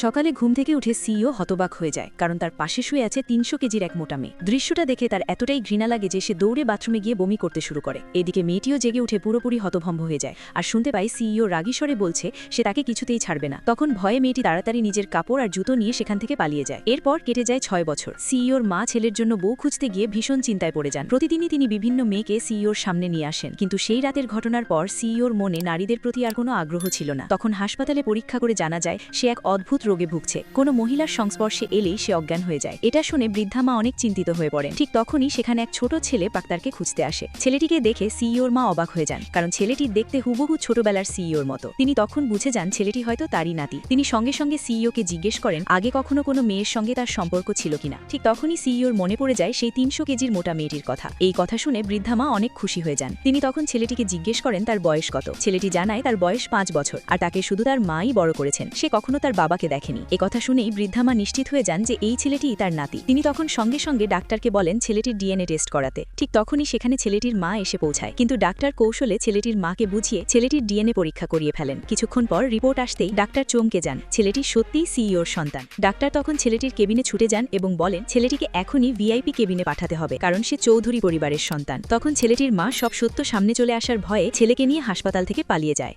সকালে ঘুম থেকে উঠে সিইও হতবাক হয়ে যায়, কারণ তার পাশে শুয়ে আছে ৩০০ কেজির এক মোটা মেয়ে। দৃশ্যটা দেখে তার এতটাই ঘৃণা লাগে যে সে দৌড়ে বাথরুমে গিয়ে বমি করতে শুরু করে। এদিকে মেয়েটিও জেগে উঠে পুরোপুরি হতভম্ব হয়ে যায়, আর শুনতে পাই সিইও রাগী স্বরে বলছে সে তাকে কিছুতেই ছাড়বে না। তখন ভয়ে মেয়েটি তাড়াতাড়ি নিজের কাপড় আর জুতো নিয়ে সেখান থেকে পালিয়ে যায়। এরপর কেটে যায় ৬ বছর। সিইওর মা ছেলের জন্য বউ খুঁজতে গিয়ে ভীষণ চিন্তায় পড়ে যান। প্রতিদিনই তিনি বিভিন্ন মেয়েকে সিইওর সামনে নিয়ে আসেন, কিন্তু সেই রাতের ঘটনার পর সিইওর মনে নারীদের প্রতি আর কোনো আগ্রহ ছিল না। তখন হাসপাতালে পরীক্ষা করে জানা যায় সে এক অদ্ভুত রোগে ভুগছে। কোনো মহিলার সংস্পর্শে এলেই সে অজ্ঞান হয়ে যায়। এটা শুনে বৃদ্ধা মা অনেক চিন্তিত হয়ে পড়েন। ঠিক তখনই সেখানে এক ছোট ছেলে ডাক্তারকে খুঁজতে আসে। ছেলেটিকে দেখে সিইওর মা অবাক হয়ে যান, কারণ ছেলেটি দেখতে হুবহু ছোটবেলার সিইওর মতো। তিনি তখন বুঝে যান ছেলেটি হয়তো তারই নাতি। তিনি সঙ্গে সঙ্গে সিইওকে জিজ্ঞেস করেন আগে কখনো কোনো মেয়ের সঙ্গে তার সম্পর্ক ছিল কিনা। ঠিক তখনই সিইওর মনে পড়ে যায় সেই ৩০০ কেজির মোটা মেয়েটির কথা। এই কথা শুনে বৃদ্ধা মা অনেক খুশি হয়ে যান। তিনি তখন ছেলেটিকে জিজ্ঞেস করেন তার বয়স কত। ছেলেটি জানায় তার বয়স ৫ বছর, আর তাকে শুধু তার মাই বড় করেছেন, সে কখনো তার বাবাকে দেখেনি। এ কথা শুনেই বৃদ্ধা মা নিশ্চিত হয়ে যান যে এই ছেলেটিই তার নাতি। তিনি তখন সঙ্গে সঙ্গে ডাক্তারকে বলেন ছেলেটির ডিএনএ টেস্ট করাতে। ঠিক তখনই সেখানে ছেলেটির মা এসে পৌঁছায়, কিন্তু ডাক্তার কৌশলে ছেলেটির মাকে বুঝিয়ে ছেলেটির ডিএনএ পরীক্ষা করিয়ে ফেলেন। কিছুক্ষণ পর রিপোর্ট আসতেই ডাক্তার চমকে যান, ছেলেটি সত্যিই সিইওর সন্তান। ডাক্তার তখন ছেলেটির কেবিনে ছুটে যান এবং বলেন ছেলেটিকে এখনই ভিআইপি কেবিনে পাঠাতে হবে, কারণ সে চৌধুরী পরিবারের সন্তান। তখন ছেলেটির মা সব সত্য সামনে চলে আসার ভয়ে ছেলেকে নিয়ে হাসপাতাল থেকে পালিয়ে যায়।